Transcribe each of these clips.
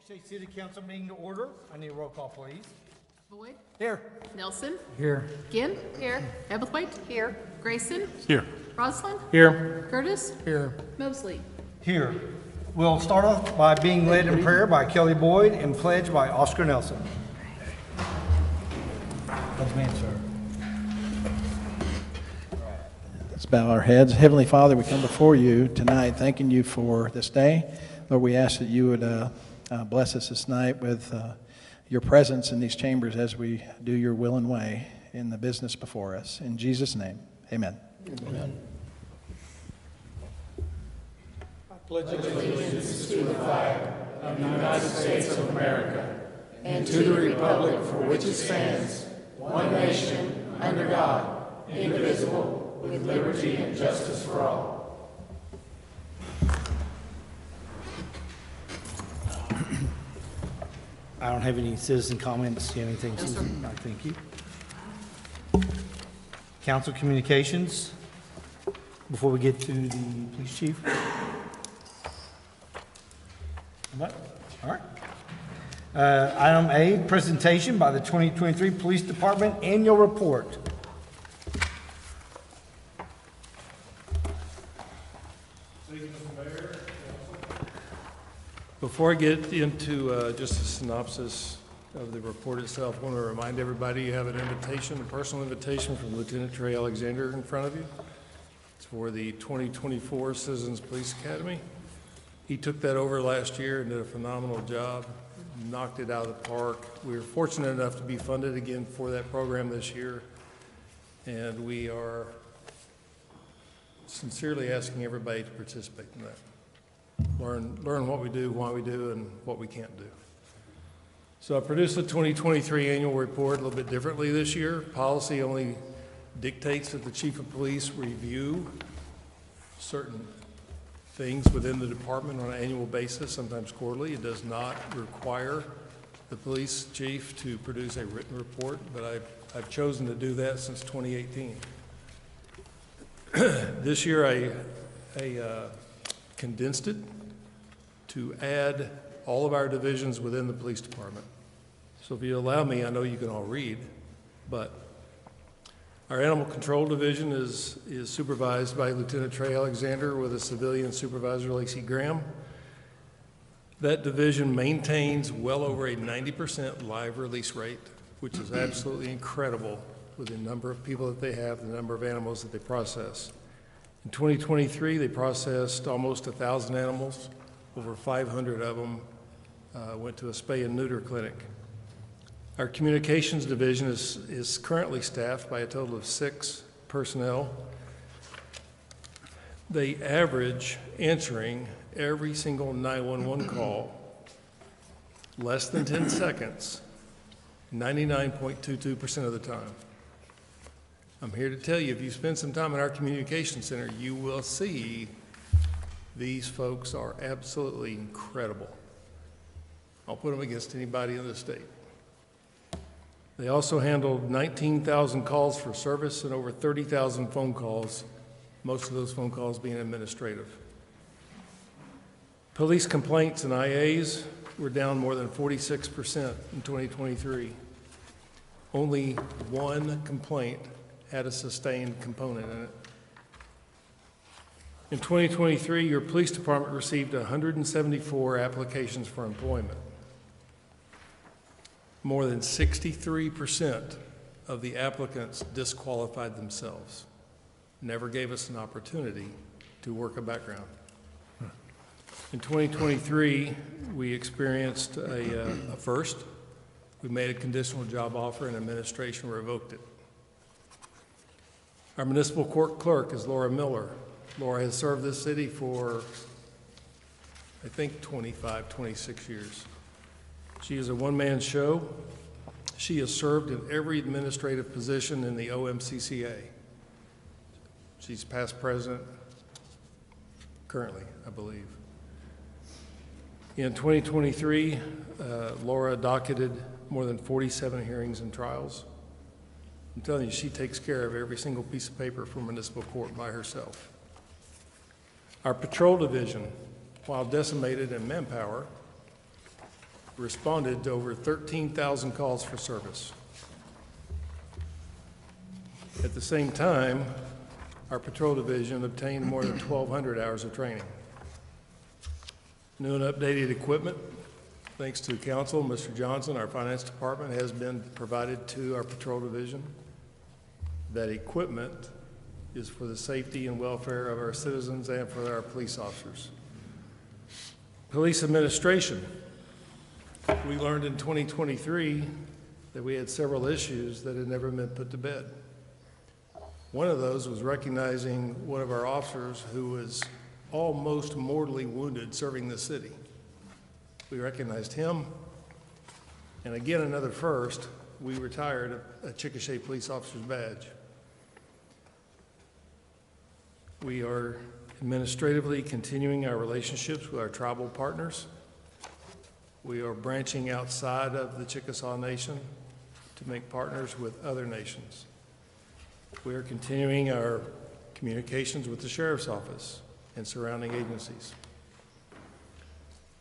Chickasha City Council meeting to order. I need a roll call, please. Boyd? Here. Nelson? Here. Ginn? Here. Ebblethwaite? Here. Grayson? Here. Roslin? Here. Curtis? Here. Mosley? Here. We'll start off by being led in prayer by Kelly Boyd and pledged by Oscar Nelson. Let's man, sir. Let's bow our heads. Heavenly Father, we come before you tonight thanking you for this day. Lord, we ask that you would bless us this night with your presence in these chambers as we do your will and way in the business before us. In Jesus' name, amen. Amen. I pledge allegiance to the flag of the United States of America and to the republic for which it stands, one nation, under God, indivisible, with liberty and justice for all. I don't have any citizen comments. Do you have anything, Susan? No, thank you. Council communications. Before we get to the police chief. What? All right. Item A, presentation by the 2023 Police Department Annual Report. Before I get into just a synopsis of the report itself, I want to remind everybody you have an invitation, a personal invitation from Lieutenant Trey Alexander in front of you. It's for the 2024 Citizens Police Academy. He took that over last year and did a phenomenal job, knocked it out of the park. We were fortunate enough to be funded again for that program this year, and we are sincerely asking everybody to participate in that. Learn what we do, why we do, and what we can't do. So I produced the 2023 annual report a little bit differently this year. Policy only dictates that the chief of police review certain things within the department on an annual basis, sometimes quarterly. It does not require the police chief to produce a written report, but I've chosen to do that since 2018. This year I condensed it to add all of our divisions within the police department. So if you allow me, I know you can all read, but our animal control division is supervised by Lieutenant Trey Alexander with a civilian supervisor, Lacey Graham. That division maintains well over a 90% live release rate, which is absolutely incredible with the number of people that they have, the number of animals that they process. In 2023, they processed almost 1,000 animals. Over 500 of them went to a spay and neuter clinic. Our communications division is currently staffed by a total of 6 personnel. They average answering every single 911 call less than 10 seconds, 99.22% of the time. I'm here to tell you, if you spend some time in our communication center, you will see these folks are absolutely incredible. I'll put them against anybody in the state. They also handled 19,000 calls for service and over 30,000 phone calls, most of those phone calls being administrative. Police complaints and IAs were down more than 46% in 2023. Only one complaint had a sustained component in it. In 2023, your police department received 174 applications for employment. More than 63% of the applicants disqualified themselves, never gave us an opportunity to work a background. In 2023, we experienced a first. We made a conditional job offer and administration revoked it. Our municipal court clerk is Laura Miller. Laura has served this city for, I think, 25, 26 years. She is a one-man show. She has served in every administrative position in the OMCCA. She's past president, currently, I believe. In 2023, Laura docketed more than 47 hearings and trials. I'm telling you, she takes care of every single piece of paper for municipal court by herself. Our patrol division, while decimated in manpower, responded to over 13,000 calls for service. At the same time, our patrol division obtained more than 1,200 hours of training. New and updated equipment, thanks to council, Mr. Johnson, our finance department, has been provided to our patrol division. That equipment is for the safety and welfare of our citizens and for our police officers. Police administration. We learned in 2023 that we had several issues that had never been put to bed. One of those was recognizing one of our officers who was almost mortally wounded serving the city. We recognized him, and again, another first, we retired a Chickasha police officer's badge. We are administratively continuing our relationships with our tribal partners. We are branching outside of the Chickasaw Nation to make partners with other nations. We are continuing our communications with the Sheriff's Office and surrounding agencies.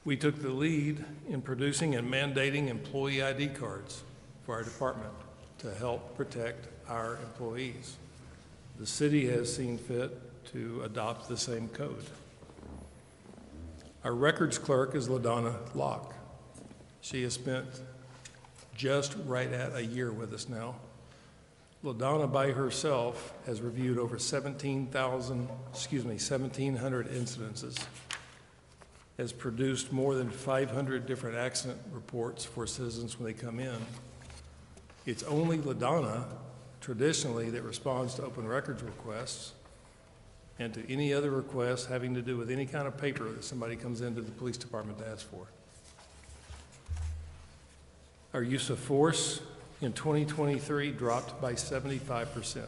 We took the lead in producing and mandating employee ID cards for our department to help protect our employees. The city has seen fit to adopt the same code. Our records clerk is LaDonna Locke. She has spent just right at a year with us now. LaDonna by herself has reviewed over 1,700 incidences, has produced more than 500 different accident reports for citizens when they come in. It's only LaDonna, traditionally, that responds to open records requests and to any other requests having to do with any kind of paper that somebody comes into the police department to ask for. Our use of force in 2023 dropped by 75%.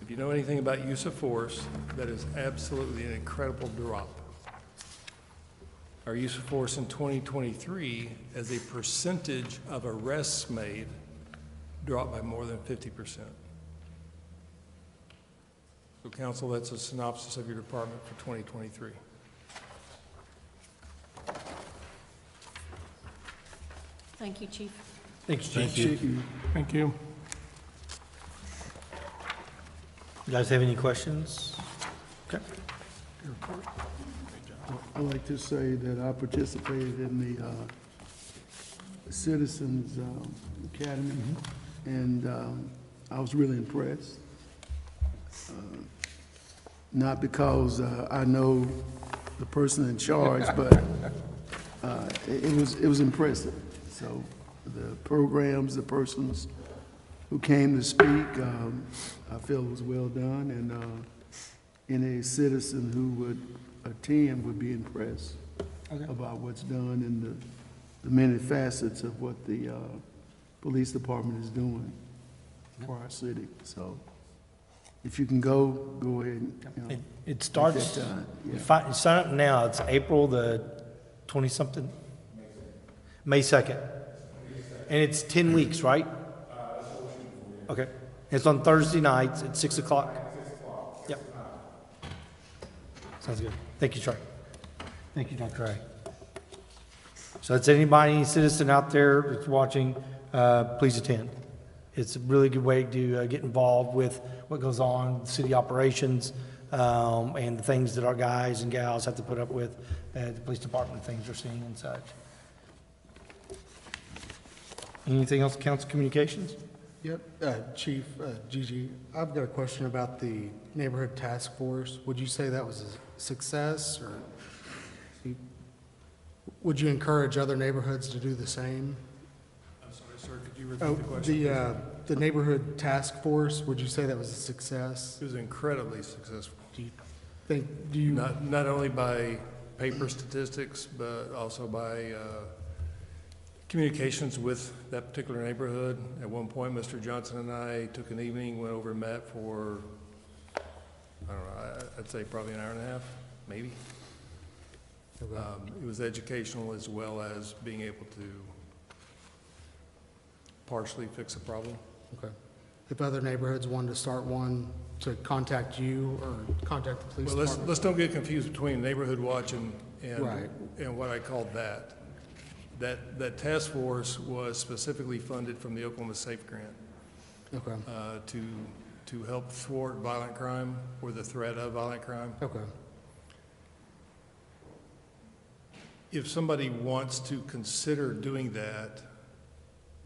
If you know anything about use of force, that is absolutely an incredible drop. Our use of force in 2023 as a percentage of arrests made dropped by more than 50%. So council, that's a synopsis of your department for 2023. Thank you, Chief. Thanks, Chief. Thank you. Thank you. You guys have any questions? Okay. I'd like to say that I participated in the Citizens Academy, and I was really impressed. Not because I know the person in charge, but it was impressive. So the programs, the persons who came to speak, I feel was well done, and any citizen who would attend would be impressed about what's done and the many facets of what the police department is doing for our city. So if you can go ahead and, you know, It starts, take that time. you Yeah. you sign up now, it's April the 20-something? May 2nd. And it's 10 weeks, right? Okay. It's on Thursday nights at 6 o'clock? Yep. Sounds good. Thank you, Trey. Thank you, Dr. Ray. So that's anybody, any citizen out there that's watching, please attend. It's a really good way to get involved with what goes on, city operations, and the things that our guys and gals have to put up with at the police department, things they're seeing and such. Anything else, council communications? Yep, Chief Gigi, I've got a question about the neighborhood task force. Would you say that was a success, or would you encourage other neighborhoods to do the same? I'm sorry, sir, could you repeat the question? The neighborhood task force, would you say that was a success? It was incredibly successful. Do you Not only by paper statistics, but also by communications with that particular neighborhood. At one point, Mr. Johnson and I took an evening, went over and met for, I don't know, I'd say probably an hour and a half, maybe. It was educational as well as being able to partially fix a problem. Okay. If other neighborhoods wanted to start one, to contact you or contact the police Well, department? let's don't get confused between neighborhood watch and Right. what I called that. That task force was specifically funded from the Oklahoma Safe Grant Okay, to help thwart violent crime or the threat of violent crime. okay, If somebody wants to consider doing that,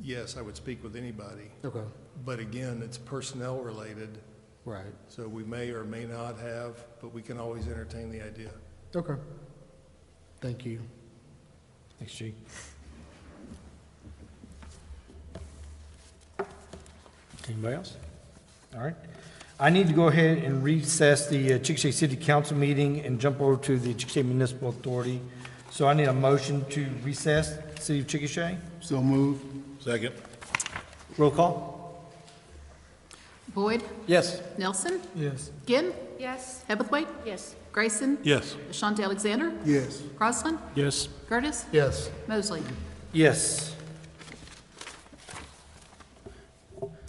yes, I would speak with anybody. okay, But again, it's personnel related, right, so we may or may not have, but we can always entertain the idea. okay. Thank you. Thanks, Chief. Anybody else? All right. I need to go ahead and recess the Chickasha City Council meeting and jump over to the Chickasha Municipal Authority. So I need a motion to recess City of Chickasha. So move. Second. Roll call. Boyd, Yes. Nelson, Yes. Ginn, Yes. Hebblethwaite, Yes. Grayson, Yes. Ashanti Alexander, Yes. Crosland, Yes. Curtis, Yes. Mosley. Yes.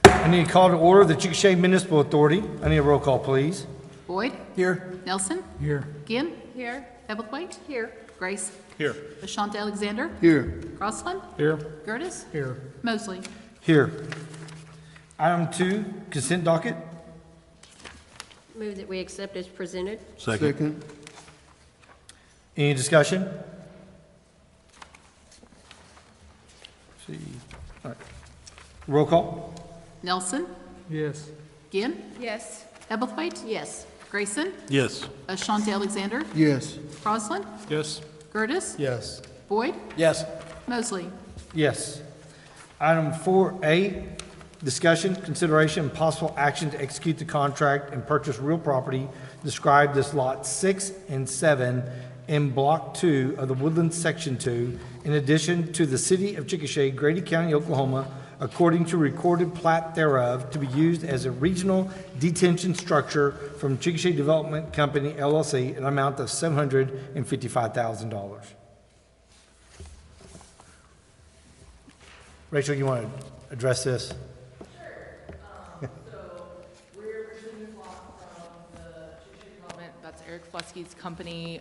I need to call to order the Chickasha Municipal Authority. I need a roll call, please. Boyd, Here. Nelson, Here. Ginn, Here. Hebblethwaite, Here. Grace, Here. Ashanti Alexander, Here. Crossland, Here. Curtis, Here. Mosley. Here. Item 2, consent docket. Move that we accept as presented. Second. Any discussion? See. All right. Roll call. Nelson, Yes. Ginn, Yes. Hebblethwaite, Yes. Grayson, Yes. Ashanti Alexander, Yes. Crosland, Yes. Curtis, Yes. Boyd, Yes. Mosley. Yes. Item 4A, discussion, consideration, and possible action to execute the contract and purchase real property described as Lot 6 and 7 in Block 2 of the Woodlands Section 2, in addition to the City of Chickasha, Grady County, Oklahoma, according to recorded plat thereof, to be used as a regional detention structure from Chickasha Development Company, LLC, an amount of $755,000. Rachel, you want to address this? We're purchasing this lot from the Chickasha Development, that's Eric Flesky's company.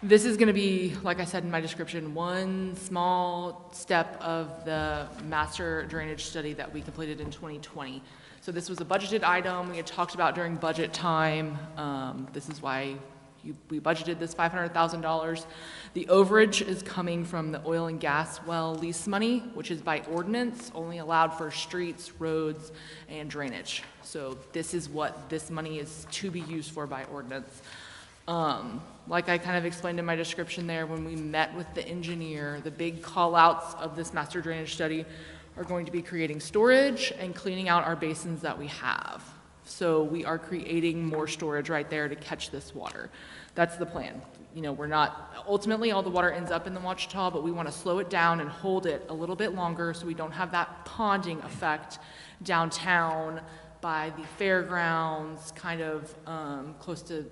This is gonna be, like I said in my description, one small step of the master drainage study that we completed in 2020. So this was a budgeted item we had talked about during budget time. This is why we budgeted this $500,000. The overage is coming from the oil and gas well lease money, which is by ordinance, only allowed for streets, roads, and drainage. So this is what this money is to be used for by ordinance. Like I kind of explained in my description there, when we met with the engineer, the big call-outs of this master drainage study are going to be creating storage and cleaning out our basins that we have. So we are creating more storage right there to catch this water. That's the plan. You know, we're not, ultimately all the water ends up in the Ouachita, but we want to slow it down and hold it a little bit longer so we don't have that ponding effect downtown by the fairgrounds, kind of close to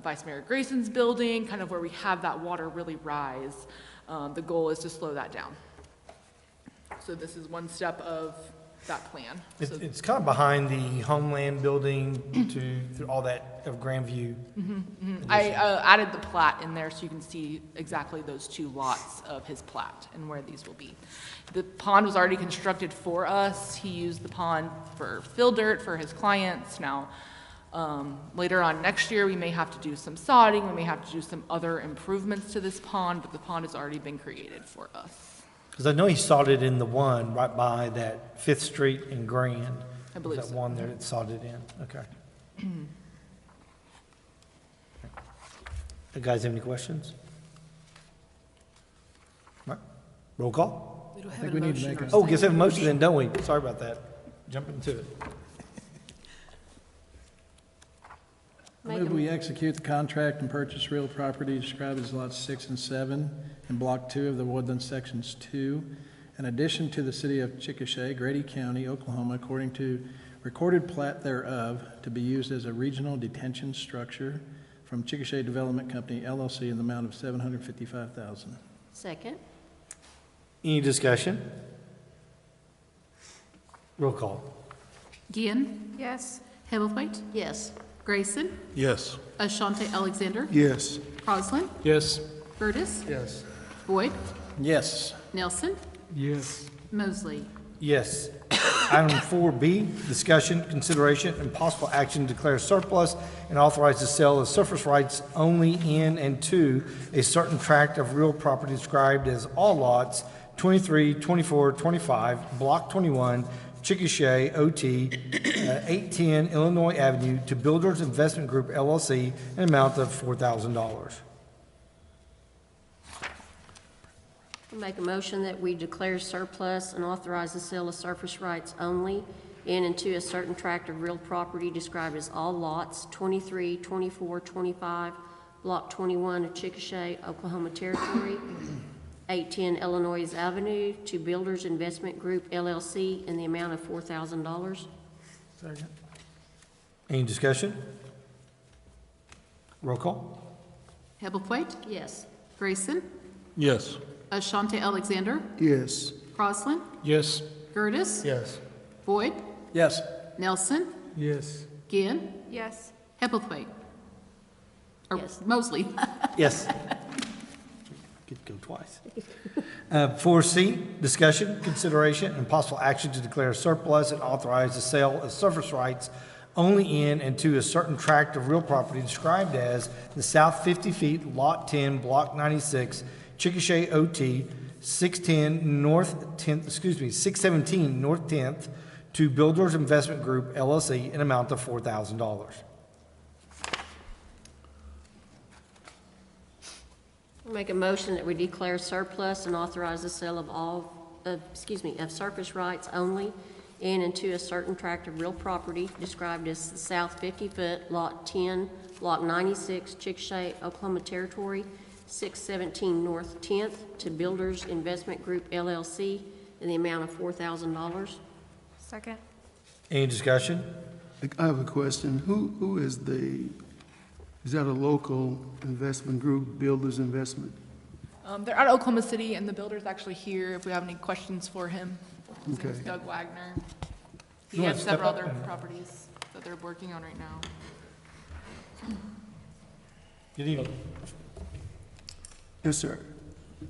Vice Mayor Grayson's building, kind of where we have that water really rise. The goal is to slow that down. So this is one step of that plan. So It's kind of behind the Homeland Building through all that of Grandview. I added the plat in there so you can see exactly those two lots of his plat and where these will be. The pond was already constructed for us. He used the pond for fill dirt for his clients. Now, later on next year, we may have to do some sodding, we may have to do some other improvements to this pond, but the pond has already been created for us. Because I know he sodded in the one right by that 5th Street in Grand. I believe That so. one there that sodded in, okay. You guys have any questions? All right. Roll call? We don't I have think a we need to motion make or a- Oh, guess we have a motion then, don't we? Sorry about that. Jump into it. I move we execute the contract and purchase real property described as lots 6 and 7 in Block 2 of the Woodlands Sections 2, in addition to the City of Chickasha, Grady County, Oklahoma, according to recorded plat thereof, to be used as a regional detention structure from Chickasha Development Company, LLC, in the amount of $755,000. Second. Any discussion? Roll call. Ginn, Yes. Hebblethwaite, Yes. Grayson, Yes. Ashanti Alexander, Yes. Crosland, Yes. Curtis, Yes. Boyd, Nelson, Yes. Mosley. Yes. Item 4B, discussion, consideration, and possible action to declare surplus and authorize the sale of surface rights only in and to a certain tract of real property described as all lots 23, 24, 25, Block 21, Chickasha, OT, 810 Illinois Avenue to Builders Investment Group LLC, an amount of $4,000. Make a motion that we declare surplus and authorize the sale of surface rights only in and to a certain tract of real property described as all lots 23, 24, 25, Block 21 of Chickasha, Oklahoma Territory, 810 Illinois Avenue to Builders Investment Group LLC in the amount of $4,000. Second. Any discussion? Roll call. Hebblethwaite, Yes. Grayson, Yes. Ashante Alexander, Yes. Crosland, Yes. Curtis, Yes. Boyd, Yes. Nelson, Yes. Ginn, Yes. Hebblethwaite. Or Yes. Mosley. Yes. Get to go twice. 4C, discussion, consideration, and possible action to declare surplus and authorize the sale of surface rights only in and to a certain tract of real property described as the South 50 Feet, Lot 10, Block 96, Chickasha, OT, 617 North 10th to Builders Investment Group LLC, an amount of $4,000. Make a motion that we declare surplus and authorize the sale of of surface rights only in and to a certain tract of real property described as the South 50-foot, Lot 10, Block 96, Chickasha, Oklahoma Territory, 617 North 10th to Builders Investment Group LLC in the amount of $4,000. Second. Any discussion? I have a question. Who is that a local investment group, Builders Investment? They're out of Oklahoma City, and the builder's actually here if we have any questions for him. His name's Okay. Doug Wagner. He You wanna has step several up other and- properties that they're working on right now. Good evening. Yes, sir.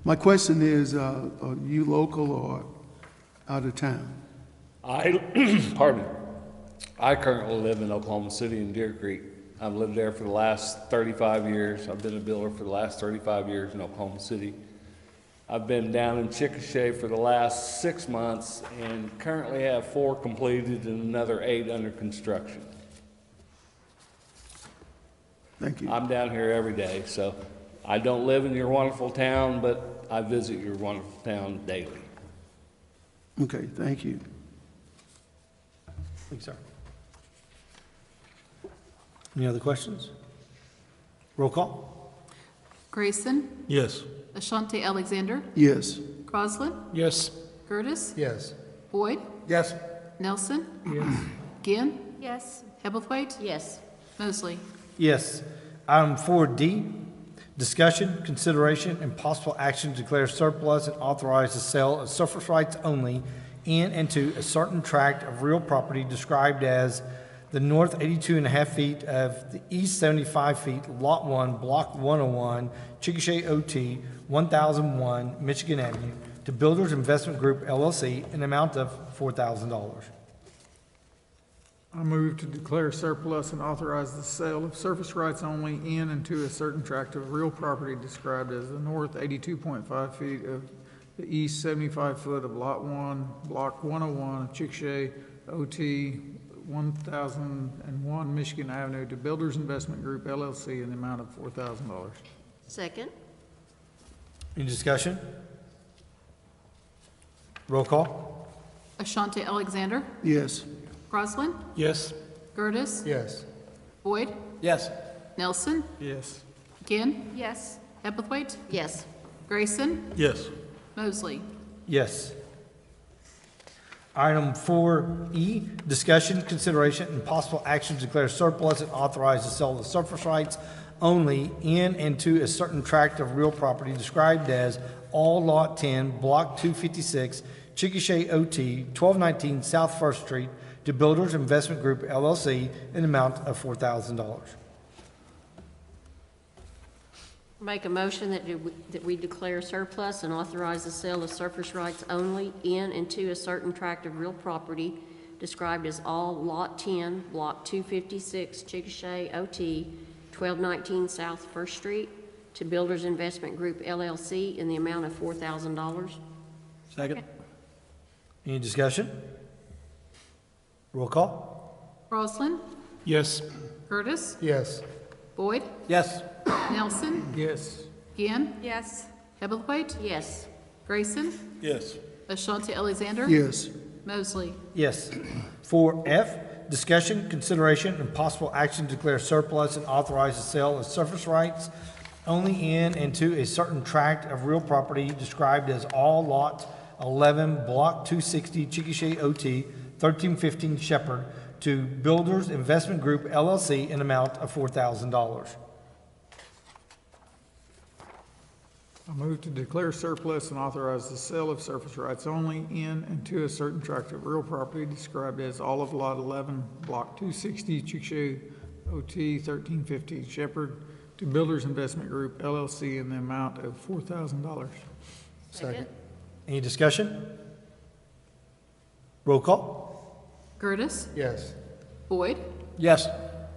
My question is, are you local or out of town? Pardon me. I currently live in Oklahoma City in Deer Creek. I've lived there for the last 35 years. I've been a builder for the last 35 years in Oklahoma City. I've been down in Chickasha for the last 6 months and currently have 4 completed and another 8 under construction. Thank you. I'm down here every day, so I don't live in your wonderful town, but I visit your wonderful town daily. Okay, thank you. Thanks, sir. Any other questions? Roll call. Grayson, Yes. Ashante Alexander, Yes. Crosland, Yes. Curtis, Yes. Boyd, Yes. Nelson, Ginn, Yes. Hebblethwaite, Yes. Mosley. Yes. Item 4D, discussion, consideration, and possible action to declare surplus and authorize the sale of surface rights only in and to a certain tract of real property described as the north 82.5 feet of the east 75 feet, Lot 1, Block 101, Chickasha, OT, 1001 Michigan Avenue, to Builders Investment Group LLC, an amount of $4,000. I move to declare surplus and authorize the sale of surface rights only in and to a certain tract of real property described as the north 82.5 feet of the east 75 foot of Lot 1, Block 101, Chickasha, OT, 1001 Michigan Avenue to Builders Investment Group LLC in the amount of $4,000. Second. Any discussion? Roll call. Ashante Alexander, Yes. Crosland, Yes. Curtis, Yes. Boyd, Yes. Nelson, Yes. Ginn, Yes. Hebblethwaite, Yes. Grayson, Yes. Mosley. Yes. Item 4E, discussion, consideration, and possible action to declare surplus and authorize the sale of surface rights only in and to a certain tract of real property described as all Lot 10, Block 256, Chickasha, OT, 1219 South First Street, to Builders Investment Group LLC, in the amount of $4,000. Make a motion that we declare surplus and authorize the sale of surface rights only in and to a certain tract of real property described as all Lot 10, Block 256, Chickasha, OT, 1219 South First Street, to Builders Investment Group LLC in the amount of $4,000. Second. Any discussion? Roll call? Crosland, Yes. Curtis, Yes. Boyd, Yes. Nelson, Yes. Gann, Yes. Hebblethwaite, Yes. Grayson, Yes. Ashanti Alexander, Yes. Mosley. Yes. 4F, discussion, consideration, and possible action to declare surplus and authorize the sale of surface rights only in and to a certain tract of real property described as all Lot 11, Block 260, Chickasha, OT, 1315 Shepherd, to Builders Investment Group LLC in amount of $4,000. I move to declare surplus and authorize the sale of surface rights only in and to a certain tract of real property described as all of Lot 11, Block 260, Chickasha, OT, 1350 Shepherd, to Builders Investment Group LLC in the amount of $4,000. Second. Any discussion? Roll call? Curtis, Yes. Boyd, Yes.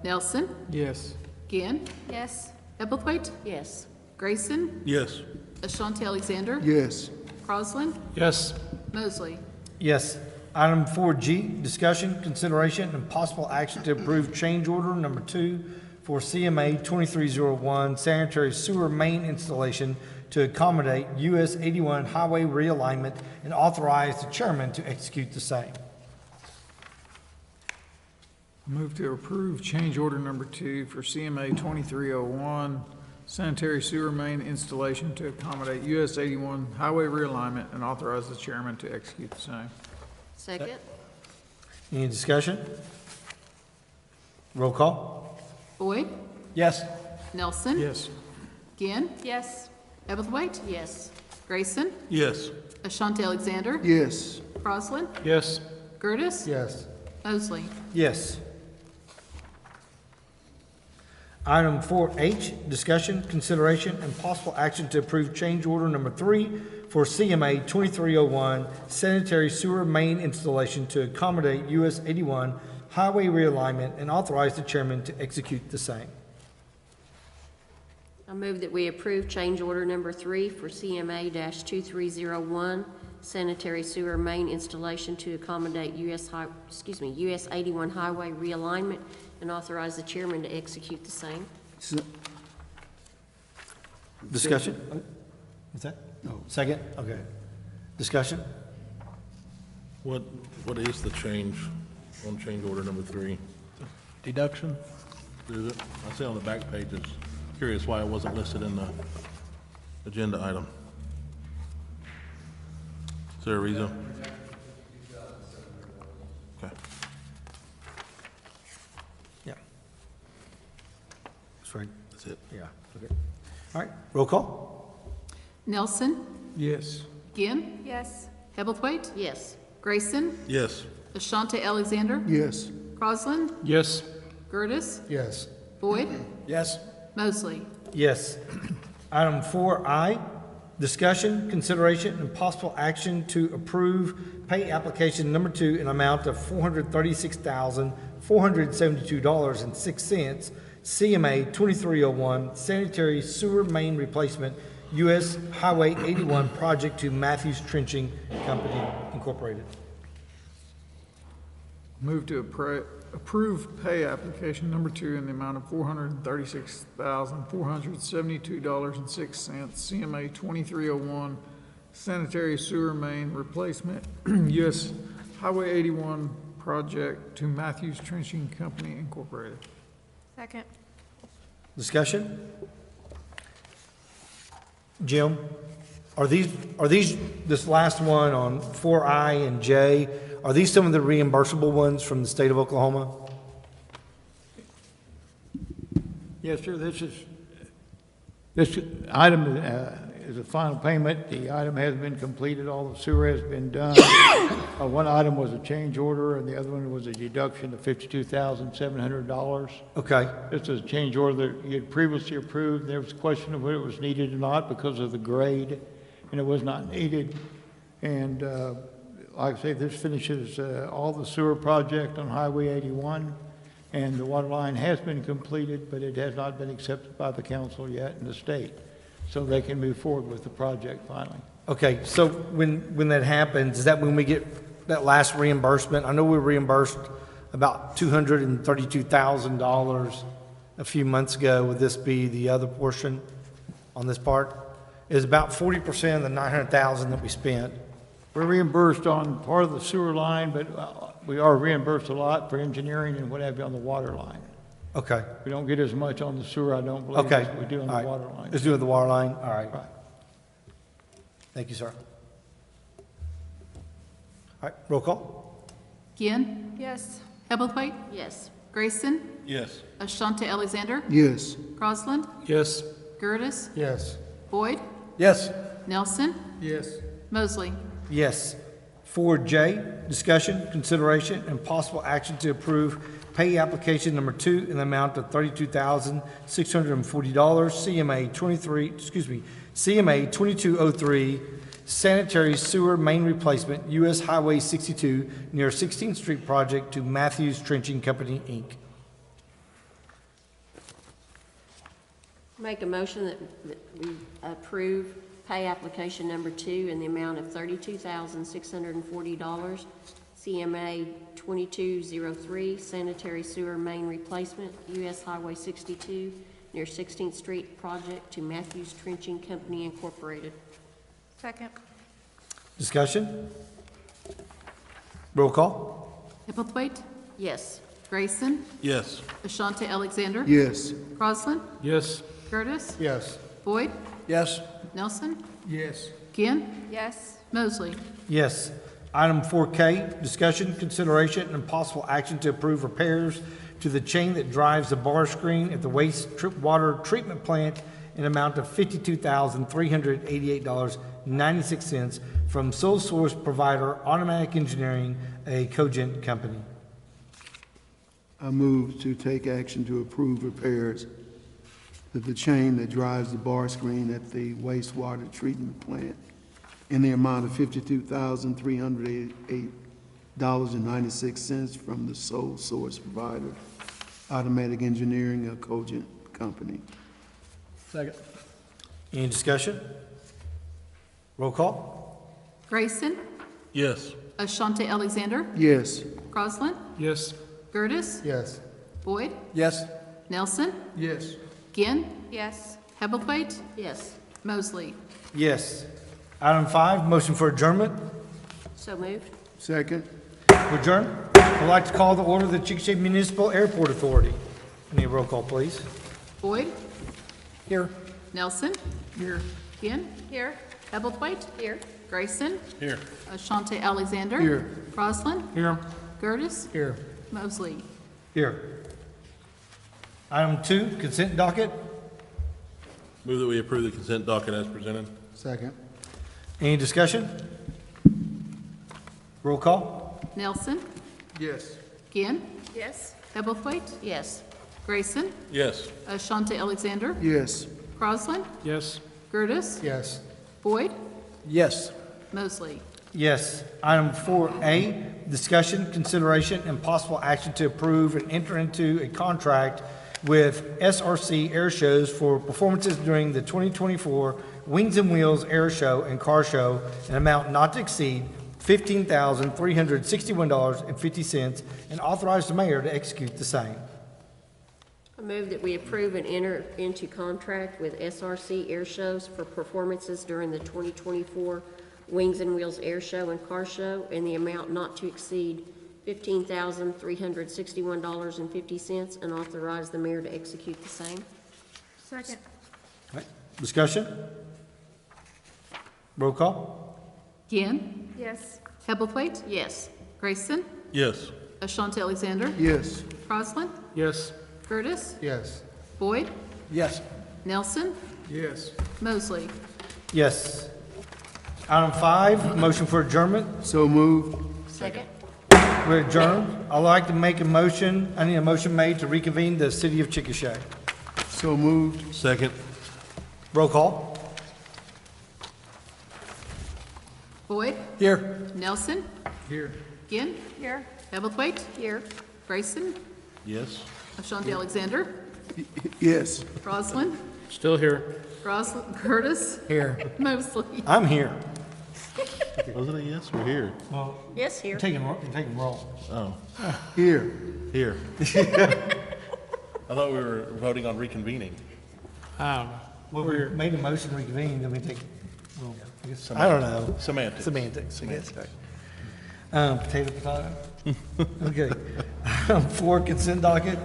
Nelson, Yes. Gann, Yes. Hebblethwaite, Yes. Grayson, Yes. Ashanti Alexander, Yes. Crosland, Yes. Mosley. Yes. Item 4G, discussion, consideration, and possible action to approve change order number 2 for CMA 2301 sanitary sewer main installation to accommodate US 81 highway realignment and authorize the chairman to execute the same. Move to approve change order number 2 for CMA 2301 sanitary sewer main installation to accommodate US 81 highway realignment and authorize the chairman to execute the same. Second. Any discussion? Roll call? Boyd, Yes. Nelson, Yes. Gann, Yes. Hebblethwaite, Yes. Grayson, Yes. Ashanti Alexander, Yes. Crosland, Yes. Curtis, Yes. Mosley. Yes. Item 4H, discussion, consideration, and possible action to approve change order number 3 for CMA 2301 sanitary sewer main installation to accommodate US 81 highway realignment and authorize the chairman to execute the same. I move that we approve change order number 3 for CMA-2301 sanitary sewer main installation to accommodate US 81 highway realignment and authorize the chairman to execute the same. Se- Discussion? What's that? No. Second? Okay. Discussion? What is the change on change order number 3? Deduction? Is it? I see on the back page, it's curious why it wasn't listed in the agenda item. Is there a reason? Okay. Yeah. That's right. That's it. Yeah. Okay. All right. Roll call? Nelson, Yes. Gann, Yes. Hebblethwaite, Yes. Grayson, Yes. Ashanti Alexander, Yes. Crosland, Yes. Curtis, Yes. Boyd, Yes. Mosley. Yes. Item 4I, discussion, consideration, and possible action to approve pay application number 2 in amount of $436,472.06, CMA 2301 sanitary sewer main replacement, US Highway 81 project to Matthews Trenching Company Incorporated. Move to approve pay application number 2 in the amount of $436,472.06, CMA 2301 sanitary sewer main replacement, US Highway 81 project to Matthews Trenching Company Incorporated. Second. Discussion? Jim, are these, this last one on 4I and J, are these some of the reimbursable ones from the state of Oklahoma? Yes, sir, this item is a final payment. The item has been completed, all the sewer has been done. One item was a change order, and the other one was a deduction of $52,700. Okay, This is a change order that you had previously approved. There was a question of whether it was needed or not because of the grade, and it was not needed. And like I say, this finishes all the sewer project on Highway 81, and the water line has been completed, but it has not been accepted by the council yet in the state. So they can move forward with the project finally. okay, so when that happens, is that when we get that last reimbursement? I know we reimbursed about $232,000 a few months ago. Would this be the other portion on this part? Is about 40% of the $900,000 that we spent. We're reimbursed on part of the sewer line, but we are reimbursed a lot for engineering and what have you on the water line. Okay, We don't get as much on the sewer, I don't believe, okay. as we do on the All right. water line. Let's do it with the water line, all right. Right. Thank you, sir. All right, roll call? Ginn, Yes. Hebblethwaite, Yes. Grayson, Yes. Ashanti Alexander, Yes. Crosland, Yes. Gertis, Yes. Boyd, Yes. Nelson, Yes. Mosley. Yes. 4J, discussion, consideration, and possible action to approve pay application number 2 in the amount of $32,640, CMA 2203, sanitary sewer main replacement, U.S. Highway 62, near 16th Street project to Matthews Trenching Company, Inc. Make a motion that we approve pay application number 2 in the amount of $32,640, CMA 2203, sanitary sewer main replacement, U.S. Highway 62, near 16th Street project to Matthews Trenching Company Incorporated. Second. Discussion? Roll call? Hebblethwaite, Yes. Grayson, Yes. Ashanti Alexander, Yes. Crosland, Yes. Gertis, Yes. Boyd, Yes. Nelson, Yes. Ginn, Yes. Mosley. Yes. Item 4K, discussion, consideration, and possible action to approve repairs to the chain that drives the bar screen at the wastewater treatment plant in amount of $52,388.96 from sole source provider Automatic Engineering, a Cogent company. I move to take action to approve repairs to the chain that drives the bar screen at the wastewater treatment plant in the amount of $52,388.96 from the sole source provider, Automatic Engineering, a Cogent company. Second. Any discussion? Roll call? Grayson, Yes. Ashanti Alexander, Yes. Crosland, Yes. Gertis, Yes. Boyd, Yes. Nelson, Yes. Ginn, Yes. Hebblethwaite, Yes. Mosley. Yes. Item 5, motion for adjournment. So moved. Second? Adjourn. I'd like to call the order of the Chickasha Municipal Airport Authority. I need a roll call, please. Boyd, Here. Nelson, Here. Ginn, Here. Hebblethwaite, Here. Grayson, Here. Ashanti Alexander, Here. Crosland, Here. Gertis, Here. Mosley. Here. Item 2, consent docket. Move that we approve the consent docket as presented. Second. Any discussion? Roll call? Nelson, Yes. Ginn, Yes. Hebblethwaite, Yes. Grayson, Yes. Ashanti Alexander, Yes. Crosland, Yes. Gertis, Yes. Boyd, Yes. Mosley. Yes. Item 4A, discussion, consideration, and possible action to approve and enter into a contract with SRC Air Shows for performances during the 2024 Wings and Wheels Air Show and Car Show, an amount not to exceed $15,361.50, and authorize the mayor to execute the same. I move that we approve and enter into contract with SRC Air Shows for performances during the 2024 Wings and Wheels Air Show and Car Show in the amount not to exceed $15,361.50, and authorize the mayor to execute the same. Second. All right. Discussion? Roll call? Ginn, Yes. Hebblethwaite, Yes. Grayson, Yes. Ashanti Alexander, Yes. Crosland, Yes. Gertis, Yes. Boyd, Yes. Nelson, Yes. Mosley. Yes. Item 5, motion for adjournment. So moved. Second? We're adjourned. I'd like to make a motion, I need a motion made to reconvene the city of Chickasha. So moved. Second. Roll call. Boyd? Here. Nelson? Here. Ginn? Here. Hebblethwaite? Here. Grayson? Yes. Ashanti Alexander? Yes. Roslyn? Still here. Curtis? Here. Mosley? I'm here. Was it a yes? We're here. Well, Yes, here. you're taking roll. Oh, Here. here. I thought we were voting on reconvening. Well, we made a motion to reconvene, then we take, well, I guess, I don't know. Semantics. Semantics, I guess. Potato. Okay. 4, consent docket.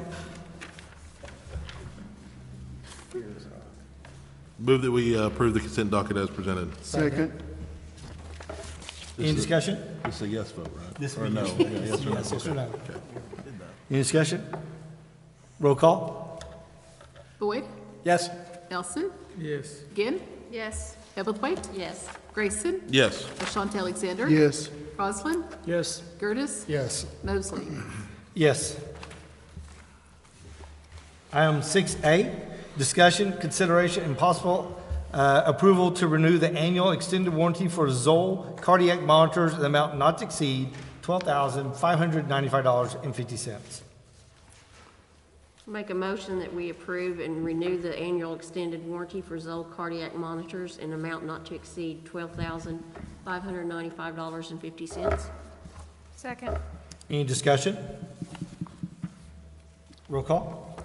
Move that we approve the consent docket as presented. Second. Any discussion? This is a yes vote, right? This Or would no? be- Yeah, yes or no? Yes or no? Okay. Any discussion? Roll call. Boyd? Yes. Nelson? Yes. Ginn? Yes. Hebblethwaite? Yes. Grayson? Yes. Ashanti Alexander? Yes. Roslyn? Yes. Curtis? Yes. Mosley? Yes. Item 6A, discussion, consideration, and possible approval to renew the annual extended warranty for Zoll cardiac monitors in the amount not to exceed $12,595.50. Make a motion that we approve and renew the annual extended warranty for Zoll cardiac monitors in amount not to exceed $12,595.50. Second. Any discussion? Roll call.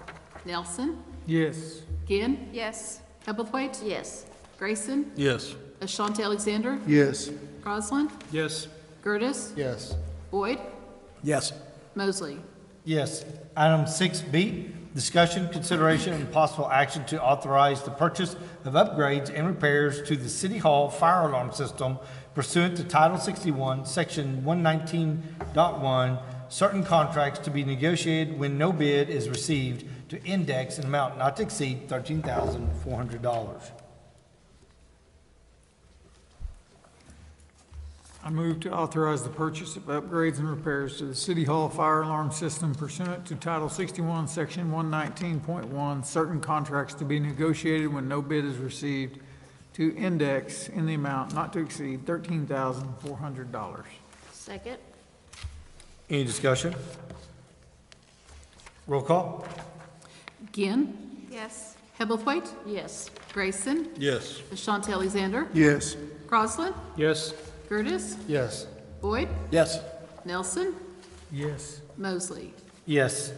Nelson? Yes. Ginn? Yes. Hebblethwaite? Yes. Grayson? Yes. Ashanti Alexander? Yes. Roslyn? Yes. Curtis? Yes. Boyd? Yes. Mosley? Yes. Item 6B, discussion, consideration, and possible action to authorize the purchase of upgrades and repairs to the City Hall fire alarm system pursuant to Title 61, Section 119.1, certain contracts to be negotiated when no bid is received to index an amount not to exceed $13,400. I move to authorize the purchase of upgrades and repairs to the City Hall fire alarm system pursuant to Title 61, Section 119.1, certain contracts to be negotiated when no bid is received to index in the amount not to exceed $13,400. Second? Any discussion? Roll call. Ginn? Yes. Hebblethwaite? Yes. Grayson? Yes. Ashanti Alexander? Yes. Roslyn? Yes. Curtis? Yes. Boyd? Yes. Nelson? Yes. Mosley? Yes.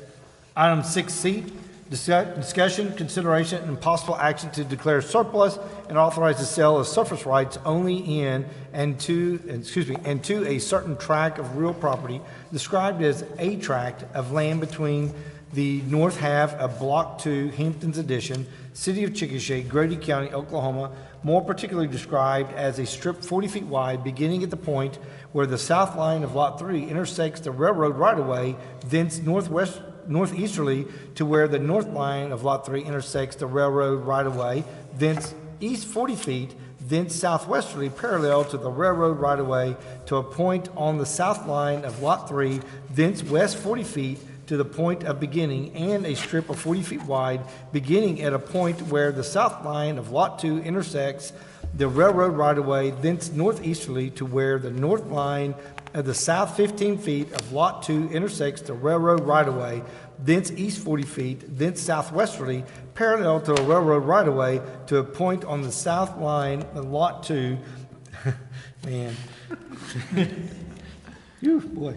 Item 6C, discussion, consideration, and possible action to declare surplus and authorize the sale of surface rights only in and to a certain tract of real property described as a tract of land between the north half of Block 2, Hamptons Addition, City of Chickasha, Grady County, Oklahoma, more particularly described as a strip 40 feet wide beginning at the point where the south line of Lot 3 intersects the railroad right-of-way, thence northeasterly to where the north line of Lot 3 intersects the railroad right-of-way, thence east 40 feet, thence southwesterly parallel to the railroad right-of-way to a point on the south line of Lot 3, thence west 40 feet to the point of beginning, and a strip of 40 feet wide beginning at a point where the south line of Lot 2 intersects the railroad right-of-way, thence northeasterly to where the north line of the south 15 feet of Lot 2 intersects the railroad right-of-way, thence east 40 feet, thence southwesterly parallel to the railroad right-of-way to a point on the south line of Lot 2. Man. Phew, boy.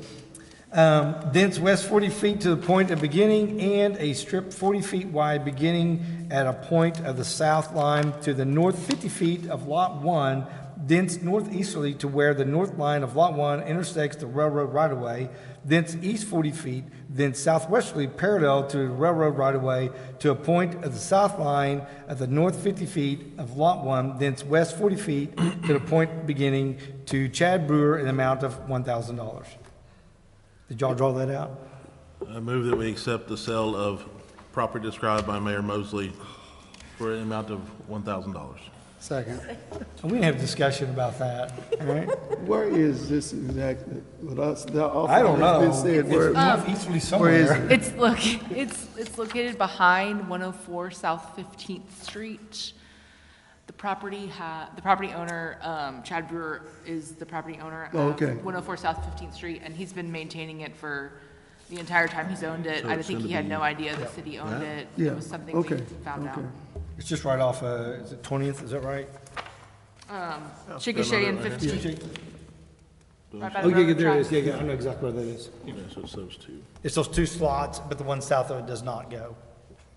Thence west 40 feet to the point of beginning, and a strip 40 feet wide beginning at a point of the south line to the north 50 feet of Lot 1, thence northeasterly to where the north line of Lot 1 intersects the railroad right-of-way, thence east 40 feet, then southwesterly parallel to the railroad right-of-way to a point of the south line of the north 50 feet of Lot 1, thence west 40 feet to the point beginning to Chad Brewer in the amount of $1,000. Did y'all draw that out? I move that we accept the sale of property described by Mayor Mosley for an amount of $1,000. Second. And we can have a discussion about that, all right? Where is this exactly? With us, I don't know. It's been said, where, Eastly where is somewhere. it? It's located behind 104 South 15th Street. The property owner, Chad Brewer is the property owner Oh, of okay. 104 South 15th Street, and he's been maintaining it for the entire time he's owned it. So I it's think gonna he had be- no idea the city owned it. Yeah, It was something we okay, found out. okay. It's just right off, is it 20th, is that right? Chickasha and 15th. Right by the Oh, yeah, railroad there it tracks. is, yeah, I know exactly where that is. Yeah, so it's those two. It's those two slots, but the one south of it does not go.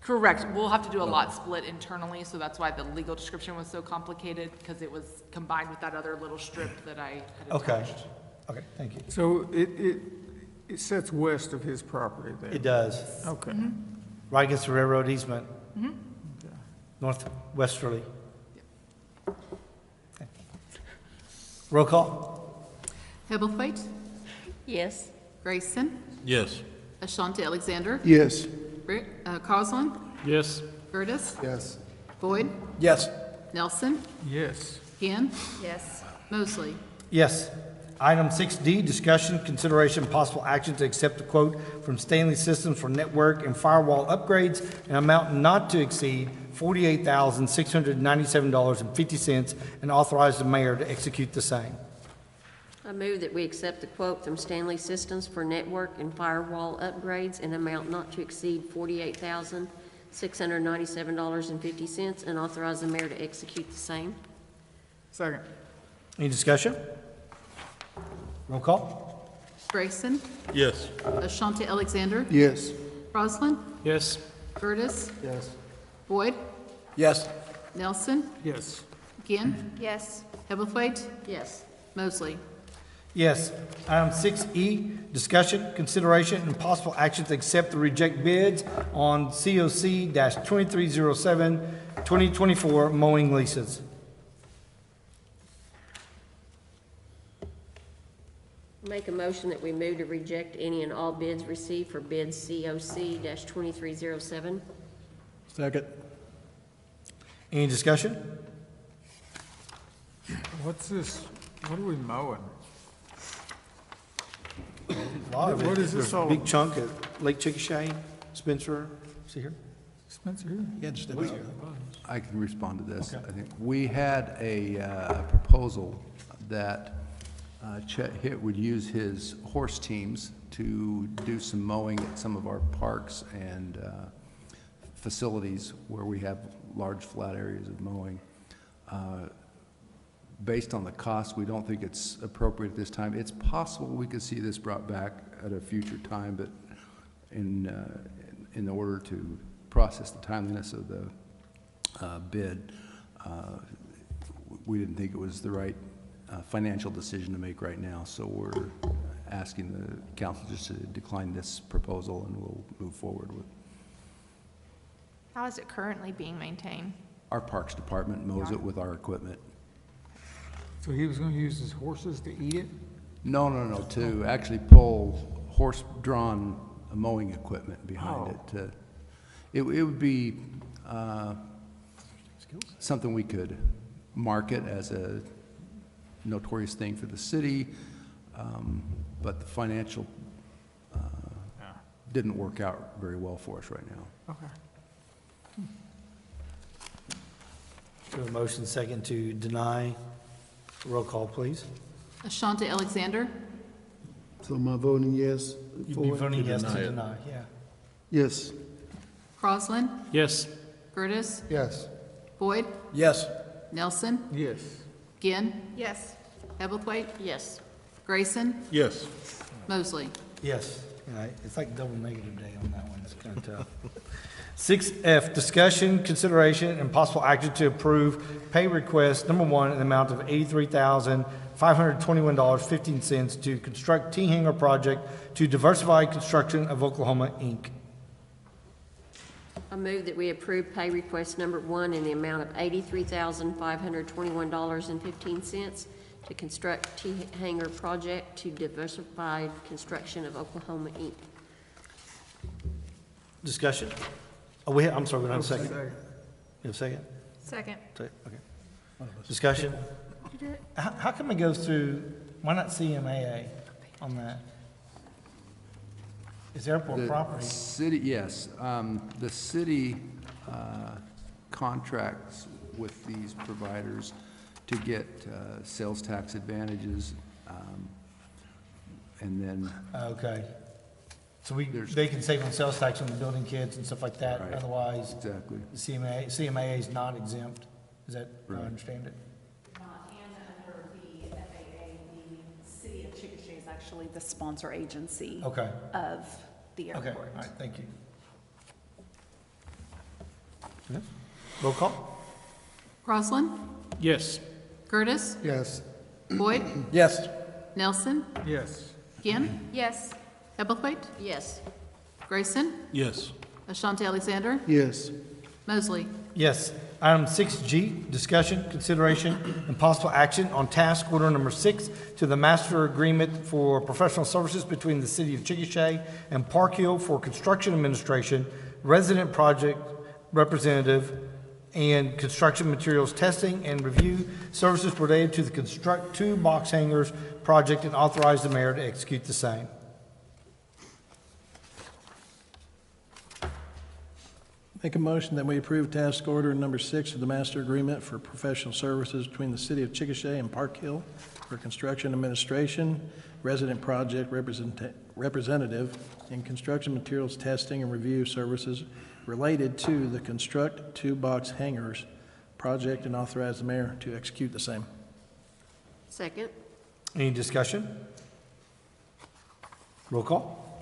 Correct. We'll have to do a lot split internally, so that's why the legal description was so complicated, because it was combined with that other little strip that I had Okay, attached. okay, thank you. So it sets west of his property there? It does, Okay. right against the railroad easement. Northwesterly. Okay. Roll call? Hebblethwaite, Yes. Grayson, Yes. Ashanti Alexander, Yes. Crosland, Yes. Curtis, Yes. Boyd, Yes. Nelson, Yes. Ginn, Yes. Mosley. Yes. Item 6D, discussion, consideration, possible action to accept the quote from Stanley Systems for network and firewall upgrades an amount not to exceed $48,697.50 and authorize the mayor to execute the same. I move that we accept the quote from Stanley Systems for network and firewall upgrades in amount not to exceed $48,697.50 and authorize the mayor to execute the same. Second. Any discussion? Roll call? Grayson, Yes. Ashanti Alexander, Yes. Crosland, Yes. Curtis, Yes. Boyd, Yes. Nelson, Yes. Ginn, Yes. Hebblethwaite, Yes. Mosley. Yes. Item 6E, discussion, consideration, and possible action to accept or reject bids on COC-2307 2024 mowing leases. Make a motion that we move to reject any and all bids received for bid COC-2307. Second. Any discussion? What's this, what are we mowing? A lot of it. What is this There's a all- big chunk at Lake Chickasha, Spencer, see here? Spencer here? Yeah, just I can respond to this. Okay. I think we had a proposal that Chet Hitt would use his horse teams to do some mowing at some of our parks and facilities where we have large flat areas of mowing. Based on the cost, we don't think it's appropriate at this time. It's possible we could see this brought back at a future time, but in order to process the timeliness of the bid, we didn't think it was the right financial decision to make right now. So we're asking the council just to decline this proposal, and we'll move forward with. How is it currently being maintained? Our Parks Department mows it with our equipment. So he was gonna use his horses to eat it? No, to actually pull horse-drawn mowing equipment behind it. It would be something we could market as a notorious thing for the city, but the financial didn't work out very well for us right now. Okay. Do a motion second to deny. Roll call, please. Ashanti Alexander, So am I voting yes? You'd be for it? voting yes to deny it. deny, yeah. Yes. Crosland, Yes. Curtis, Yes. Boyd, Yes. Nelson, Yes. Ginn, Yes. Hebblethwaite, Yes. Grayson, Yes. Mosley. Yes. Yeah, it's like double negative day on that one, it's kind of tough. 6F, discussion, consideration, and possible action to approve pay request number 1 in the amount of $83,521.15 to construct T-Hanger project to Diversified Construction of Oklahoma, Inc. I move that we approve pay request number 1 in the amount of $83,521.15 to construct T-Hanger project to Diversified Construction of Oklahoma, Inc. Discussion? Oh, I'm sorry, we don't have a second. You have a second? Second. Okay. Discussion? How come it goes through, why not CMAA on that? It's airport The property. city, yes. The city contracts with these providers to get sales tax advantages, and then, Okay. So they can save on sales tax on the building kits and stuff like that, Right. otherwise exactly. the CMAA is not exempt. Is that how I Right. understand it? And under the FAA, the city of Chickasha is actually the sponsor agency Okay. of the Okay, airport. all right, thank you. Yeah. Roll call? Crosland, Yes. Curtis, Yes. Boyd, Yes. Nelson, Yes. Ginn, Yes. Hebblethwaite, Yes. Grayson, Yes. Ashanti Alexander, Yes. Mosley. Yes. Item 6G, discussion, consideration, and possible action on task order number 6 to the master agreement for professional services between the city of Chickasha and Park Hill for construction administration, resident project representative, and construction materials testing and review services related to the construct 2 box hangars project, and authorize the mayor to execute the same. Make a motion that we approve task order number 6 of the master agreement for professional services between the city of Chickasha and Park Hill for construction administration, resident project representative, and construction materials testing and review services related to the construct 2 box hangars project, and authorize the mayor to execute the same. Second. Any discussion? Roll call?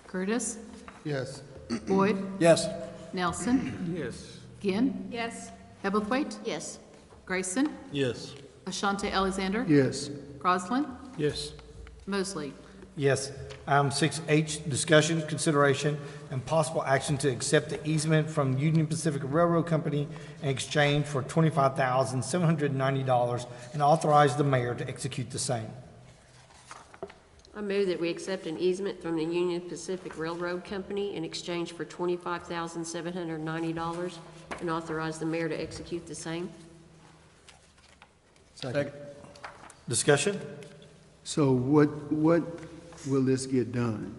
Curtis, Yes. Boyd, Yes. Nelson, Yes. Ginn, Yes. Hebblethwaite, Yes. Grayson, Yes. Ashanti Alexander, Yes. Crosland, Yes. Mosley. Yes. Item 6H, discussion, consideration, and possible action to accept the easement from Union Pacific Railroad Company in exchange for $25,790 and authorize the mayor to execute the same. I move that we accept an easement from the Union Pacific Railroad Company in exchange for $25,790 and authorize the mayor to execute the same. Second. Discussion? So what will this get done?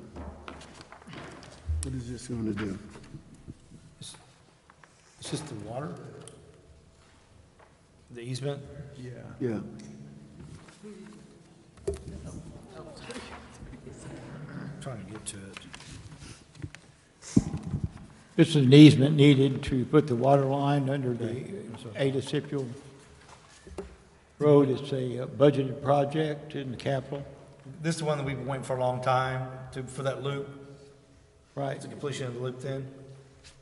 What is this going to do? It's just the water? The easement? Yeah. Trying to get to it. This is an easement needed to put the water line under the Ada Scipio Road. It's a budgeted project in the capital. This is the one that we've been waiting for a long time for that loop. Right. It's the completion of the loop then.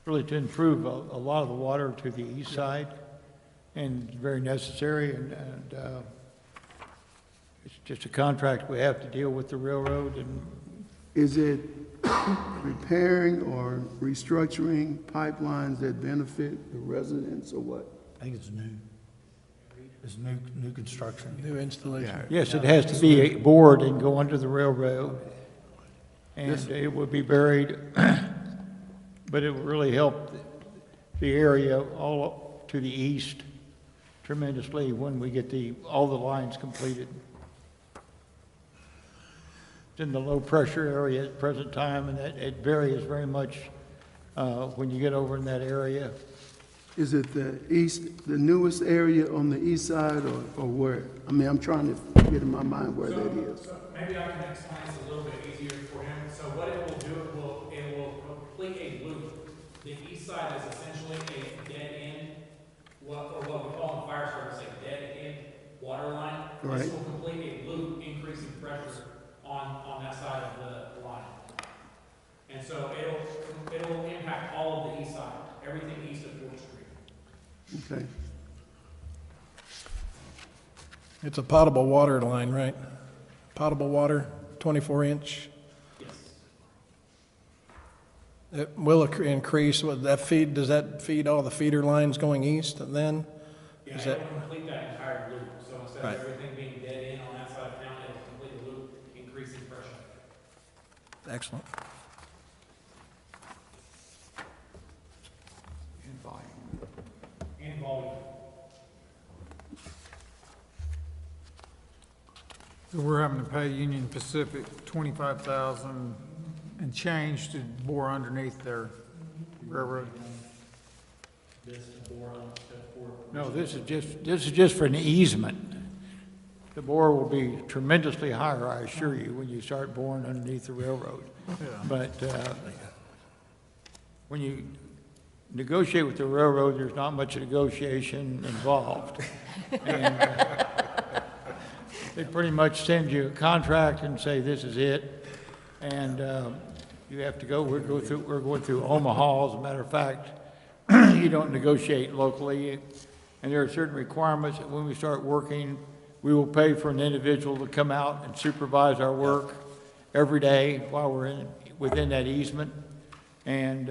Really to improve a lot of the water to the east side, and it's very necessary, and it's just a contract we have to deal with the railroad. And Is it repairing or restructuring pipelines that benefit the residents or what? I think it's new. It's new construction. New installation. yes, it has to be bored and go under the railroad, and it would be buried, but it would really help the area all to the east tremendously when we get all the lines completed. It's in the low-pressure area at the present time, and it varies very much when you get over in that area. Is it the newest area on the east side or where? I mean, I'm trying to get in my mind where that is. So maybe I can explain this a little bit easier for him. So what it will do, it will complete a loop. The east side is essentially a dead end, or what we call in fire service a dead end water line. Right. This will complete a loop, increasing pressure on that side of the line. And so it'll impact all of the east side, everything east of 4th Street. Okay. It's a potable water line, right? Potable water, 24-inch. Yes. It will increase, does that feed all the feeder lines going east then? Yeah, Is it'll that, complete that entire loop. So instead Right. of everything being dead end on that side of town, it'll complete the loop, increasing pressure. excellent. And volume. So we're having to pay Union Pacific 25,000 and change to bore underneath their railroad. No, this is just for an easement. The bore will be tremendously higher, I assure you, when you start boring underneath the railroad. But when you negotiate with the railroad, there's not much negotiation involved. And they pretty much send you a contract and say, this is it. And you have to go, we're going through Omaha, as a matter of fact. You don't negotiate locally. And there are certain requirements that when we start working, we will pay for an individual to come out and supervise our work every day while we're within that easement. And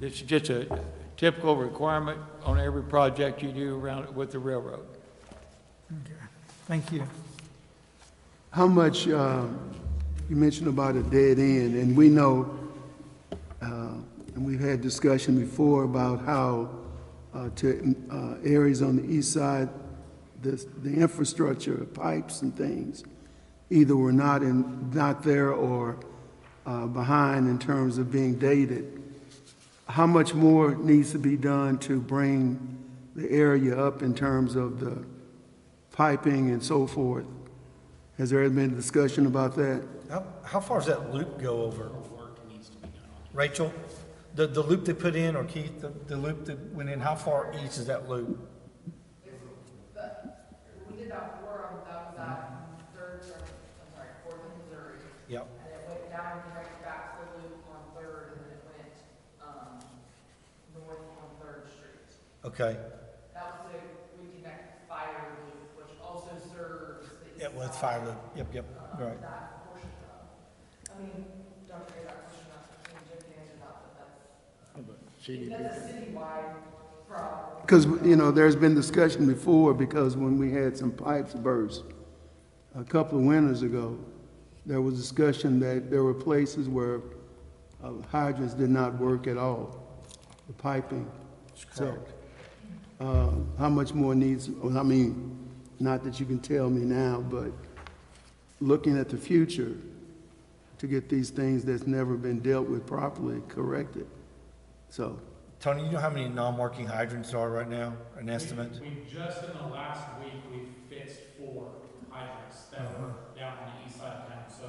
it's just a typical requirement on every project you do around with the railroad. Okay, thank you. How much, you mentioned about a dead end, and we know, and we've had discussion before about how to areas on the east side, the infrastructure, pipes and things, either were not there or behind in terms of being dated. How much more needs to be done to bring the area up in terms of the piping and so forth? Has there been discussion about that? How far does that loop go over? Rachel, the loop they put in, or Keith, the loop that went in, how far east is that loop? We did that before, that was at Fourth and Missouri. Yep. And it went down and right back to the loop on Third, and then it went, north on Third Street. Okay. That was the reconnect fire loop, which also serves the east It was side, fire loop. Yep, right. that portion of. I mean, Dr. Ray, that question, Jim can answer that, but that's a citywide problem. Because, you know, there's been discussion before, because when we had some pipes burst a couple of winters ago, there was discussion that there were places where hydrants did not work at all, the piping. So, how much more needs, I mean, not that you can tell me now, but looking at the future to get these things that's never been dealt with properly corrected. So, Tony, you know how many non-working hydrants there are right now, an estimate? We just in the last week, we fixed 4 hydrants that were down on the east side of town. So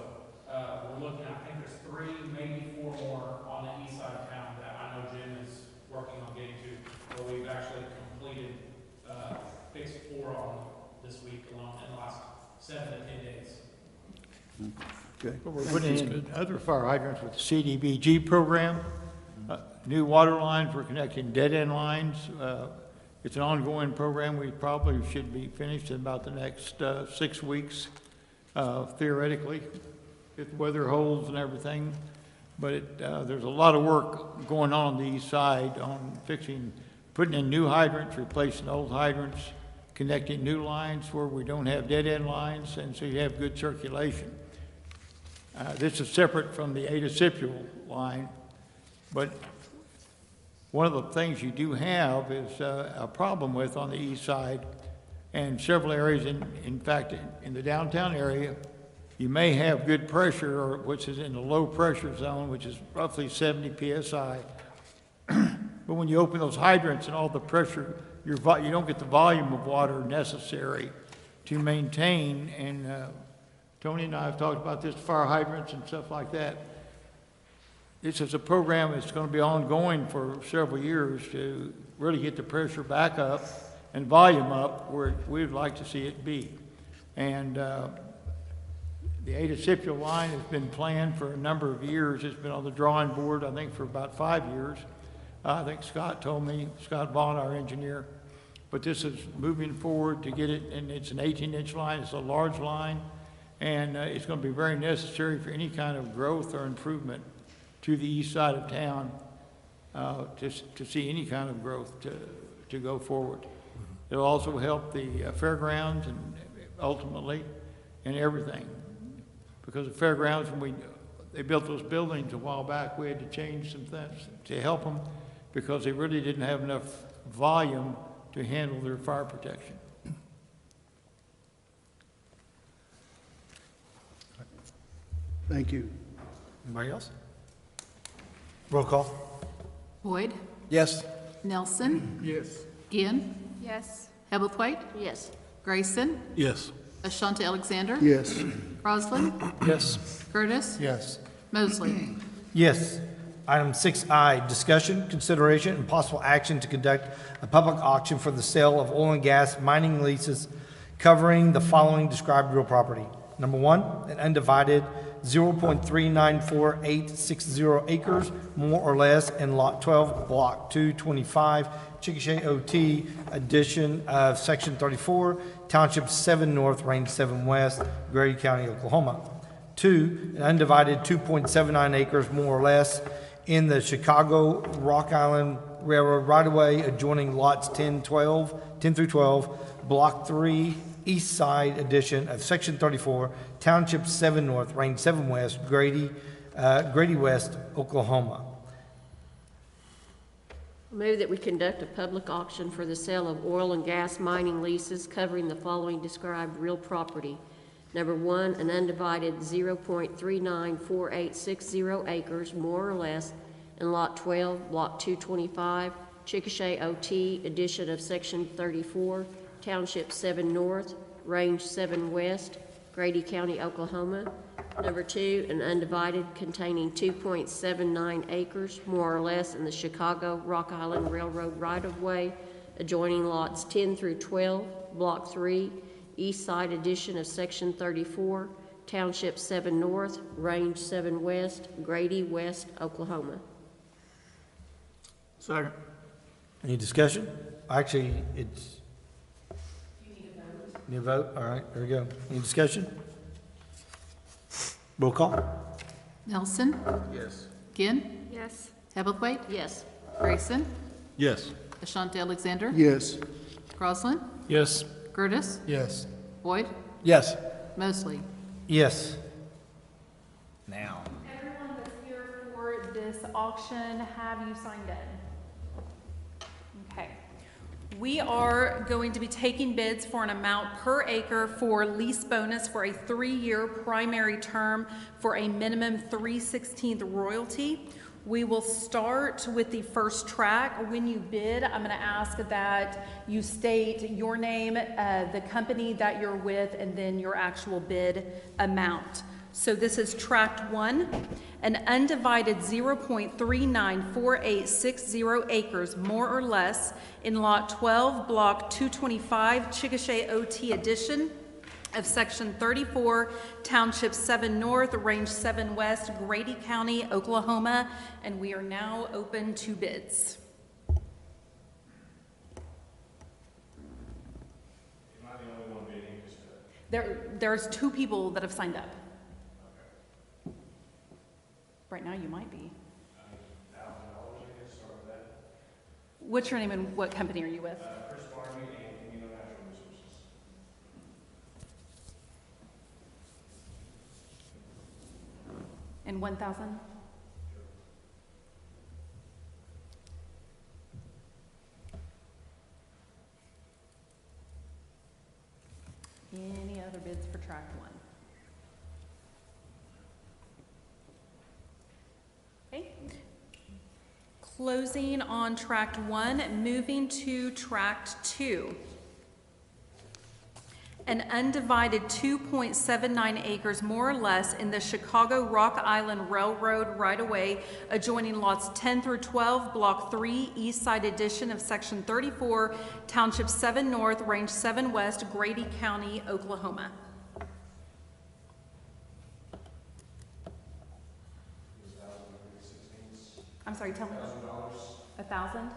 we're looking at, I think there's 3, maybe 4 more on the east side of town that I know Jim is working on getting to. But we've actually completed, fixed 4 on this week alone in the last 7 to 10 days. okay. But we're putting in other fire hydrants with the CDBG program. New water lines, we're connecting dead-end lines. It's an ongoing program. We probably should be finished in about the next 6 weeks, theoretically, if weather holds and everything. But there's a lot of work going on the east side on putting in new hydrants, replacing old hydrants, connecting new lines where we don't have dead-end lines, and so you have good circulation. This is separate from the Ada Cipul line, but one of the things you do have is a problem with on the east side, and several areas, in fact, in the downtown area, you may have good pressure, or which is in the low pressure zone, which is roughly 70 PSI. But when you open those hydrants and all the pressure, you don't get the volume of water necessary to maintain, and Tony and I have talked about this, fire hydrants and stuff like that. This is a program that's going to be ongoing for several years to really get the pressure back up and volume up where we'd like to see it be. And the Ada Cipul line has been planned for a number of years. It's been on the drawing board, I think, for about 5 years. I think Scott told me, Scott Vaughn, our engineer. But this is moving forward to get it, and it's an 18-inch line. It's a large line, and it's going to be very necessary for any kind of growth or improvement to the east side of town to see any kind of growth to go forward. It'll also help the fairgrounds and ultimately and everything. Because the fairgrounds, when they built those buildings a while back, we had to change some things to help them because they really didn't have enough volume to handle their fire protection. Thank you. Anybody else? Roll call. Boyd, Yes. Nelson, Yes. Ginn, Yes. Hebblethwaite, Yes. Grayson, Yes. Ashanti Alexander, Yes. Crosland, Yes. Curtis, Yes. Mosley. Yes. Item 6I, discussion, consideration, and possible action to conduct a public auction for the sale of oil and gas mining leases covering the following described real property. Number one, an undivided 0.394860 acres, more or less, in Lot 12, Block 225, Chickasha OT, addition of Section 34, Township 7 North, Range 7 West, Grady County, Oklahoma. Two, an undivided 2.79 acres, more or less, in the Chicago Rock Island Railroad right-of-way adjoining lots 10 through 12, Block 3, East Side addition of Section 34, Township 7 North, Range 7 West, Grady West, Oklahoma. Move that we conduct a public auction for the sale of oil and gas mining leases covering the following described real property. Number one, an undivided 0.394860 acres, more or less, in Lot 12, Block 225, Chickasha OT, addition of Section 34, Township 7 North, Range 7 West, Grady County, Oklahoma. Number two, an undivided containing 2.79 acres, more or less, in the Chicago Rock Island Railroad right-of-way, adjoining lots 10 through 12, Block 3, East Side addition of Section 34, Township 7 North, Range 7 West, Grady West, Oklahoma. Second. Any discussion? Actually, it's... Need a vote? All right, there we go. Any discussion? Roll call. Nelson, Yes. Ginn, Yes. Hebblethwaite, Yes. Grayson, Yes. Ashanti Alexander, Yes. Crosland, Yes. Curtis, Yes. Boyd, Yes. Mosley. Yes. Now. Everyone that's here for this auction, have you signed in? Okay. We are going to be taking bids for an amount per acre for lease bonus for a 3-year primary term for a minimum 3/16 royalty. We will start with the first track. When you bid, I'm going to ask that you state your name, the company that you're with, and then your actual bid amount. So this is tract 1, an undivided 0.394860 acres, more or less, in Lot 12, Block 225, Chickasha OT addition of Section 34, Township 7 North, Range 7 West, Grady County, Oklahoma, and we are now open to bids. Am I the only one bidding? There's 2 people that have signed up. Right now, you might be. $1,000, I guess, start with that. What's your name and what company are you with? Chris Farming and Camino Natural Resources. And 1,000? Any other bids for tract 1? Okay. Closing on tract 1, moving to tract 2. An undivided 2.79 acres, more or less, in the Chicago Rock Island Railroad right-of-way adjoining lots 10 through 12, Block 3, East Side addition of Section 34, Township 7 North, Range 7 West, Grady County, Oklahoma. I'm sorry, tell me. $1,000. $1,000?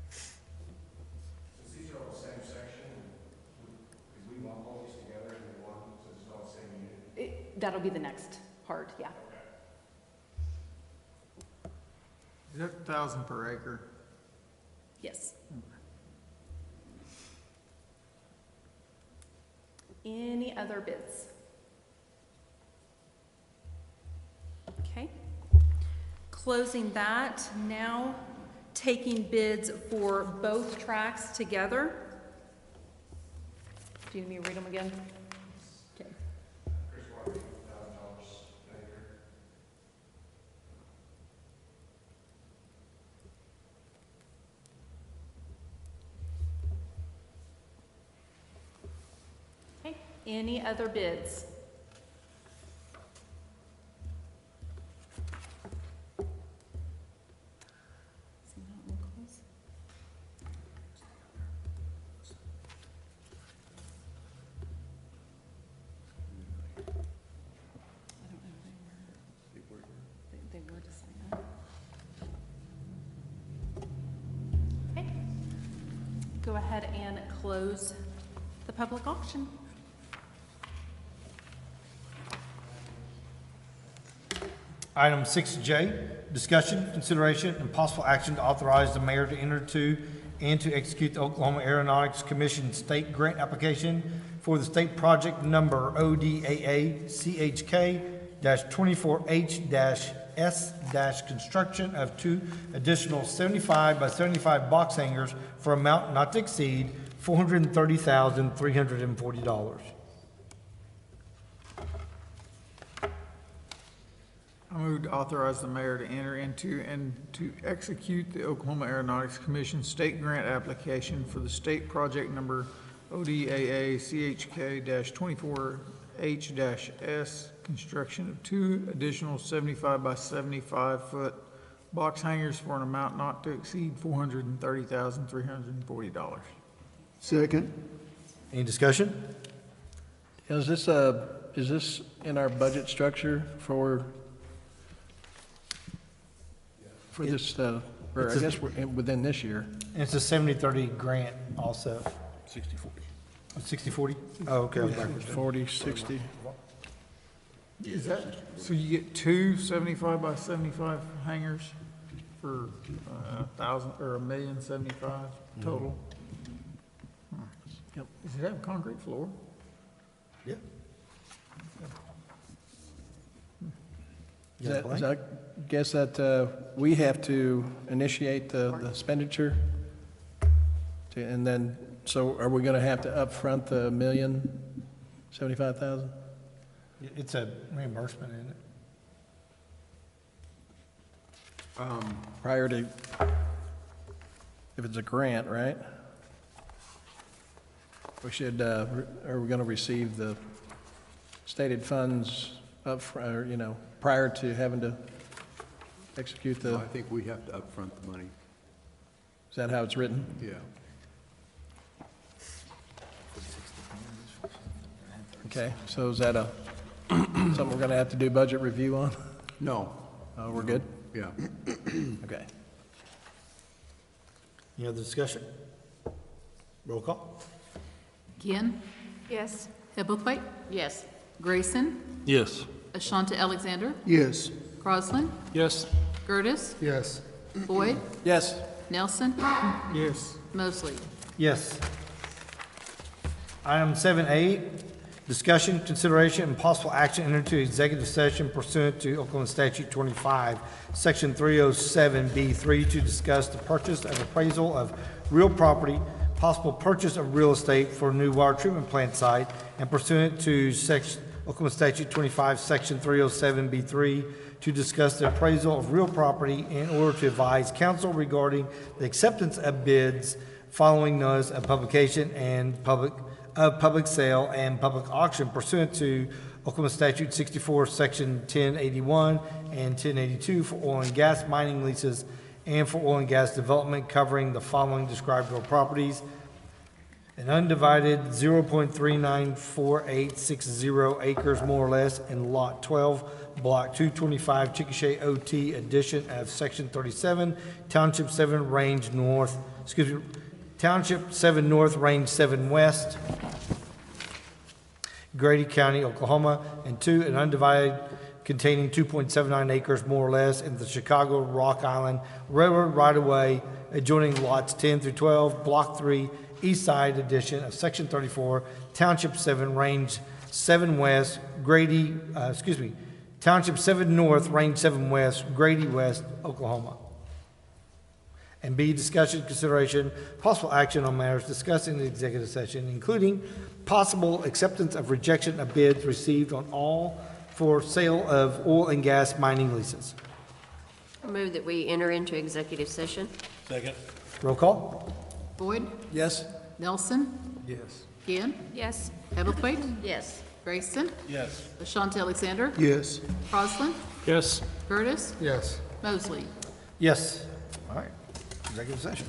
Since these are all the same section, could we lump all these together into one, so it's all the same unit? That'll be the next part, yeah. Is that 1,000 per acre? Yes. Any other bids? Okay. Closing that, now taking bids for both tracks together. Do you need me to read them again? Okay. Chris Farming, $1,000. Any other bids? They were to sign up. Okay. Go ahead and close the public auction. Item 6J, discussion, consideration, and possible action to authorize the mayor to enter into and to execute the Oklahoma Aeronautics Commission state grant application for the state project number ODAA CHK-24H-S- construction of 2 additional 75 by 75 box hangars for amount not to exceed $430,340. I move to authorize the mayor to enter into and to execute the Oklahoma Aeronautics Commission state grant application for the state project number ODAA CHK-24H-S construction of 2 additional 75 by 75 foot box hangars for an amount not to exceed $430,340. Second. Any discussion? Is this in our budget structure for this, or I guess we're within this year? And it's a 70-30 grant also. 60-40. 60-40? Oh, okay. I was backwards. 40, 60. Is that, so you get 2 75 by 75 hangars for 1,000 or 1,075,000 total? Yep. Does it have a concrete floor? Yeah. Is that, guess that we have to initiate the expenditure? And then, so are we going to have to upfront the $1,075,000? It's a reimbursement, isn't it? Prior to, if it's a grant, right? We should, are we going to receive the stated funds up, or, prior to having to execute the? I think we have to upfront the money. Is that how it's written? Yeah. Okay, so is that something we're going to have to do budget review on? No. We're good? Yeah. Okay. Any other discussion? Roll call. Ginn, Yes. Hebblethwaite, Yes. Grayson, Yes. Ashante Alexander, Yes. Crosland, Yes. Gertis, Yes. Boyd, Yes. Nelson, Yes. Mosley. Yes. Item 7A, discussion, consideration, and possible action entered into executive session pursuant to Oklahoma Statute 25, Section 307B3 to discuss the purchase of appraisal of real property, possible purchase of real estate for a new water treatment plant site, and pursuant to Oklahoma Statute 25, Section 307B3 to discuss the appraisal of real property in order to advise council regarding the acceptance of bids following notice of publication and public sale and public auction pursuant to Oklahoma Statute 64, Section 1081 and 1082 for oil and gas mining leases and for oil and gas development covering the following described real properties: an undivided 0.394860 acres more or less in Lot 12, Block 225, Chickasha OT, addition of Section 37, Township 7, Range North, Township 7 North, Range 7 West, Grady County, Oklahoma, and 2, an undivided containing 2.79 acres more or less in the Chicago Rock Island Railroad right-of-way adjoining lots 10 through 12, Block 3, East Side addition of Section 34, Township 7, Range 7 West, Township 7 North, Range 7 West, Grady West, Oklahoma. And B, discussion, consideration, possible action on matters discussed in the executive session, including possible acceptance of rejection of bids received on all for sale of oil and gas mining leases. I move that we enter into executive session. Second. Roll call. Boyd, Yes. Nelson, Yes. Gann, Yes. Edelthwaite, Yes. Grayson, Yes. Ashanti Alexander, Yes. Crosland, Yes. Curtis, Yes. Mosley. Yes. All right. Executive session.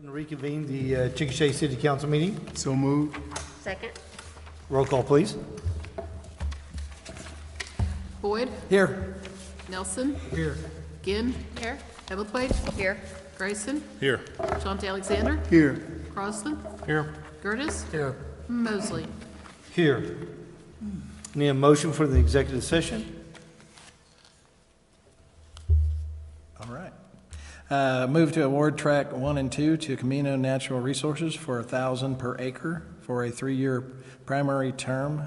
To reconvene the Chickasha City Council meeting. So moved. Second? Roll call, please. Boyd, Here. Nelson, Here. Ginn, Here. Evelthwaite, Here. Grayson, Here. Shante Alexander, Here. Crosland, Here. Gertis, Here. Mosley. Here. Need a motion for the executive session? All right. Move to award track 1 and 2 to Camino Natural Resources for $1,000 per acre for a 3-year primary term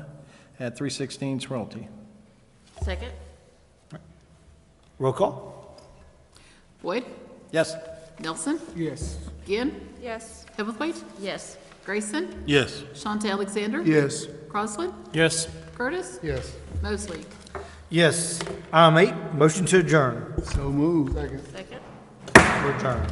at 3/16 royalty. Second? Roll call. Boyd, Yes. Nelson, Yes. Ginn, Yes. Evelthwaite, Yes. Grayson, Yes. Shante Alexander, Yes. Crosland, Yes. Curtis, Yes. Mosley. Yes. Item 8, motion to adjourn. So moved. We're adjourned.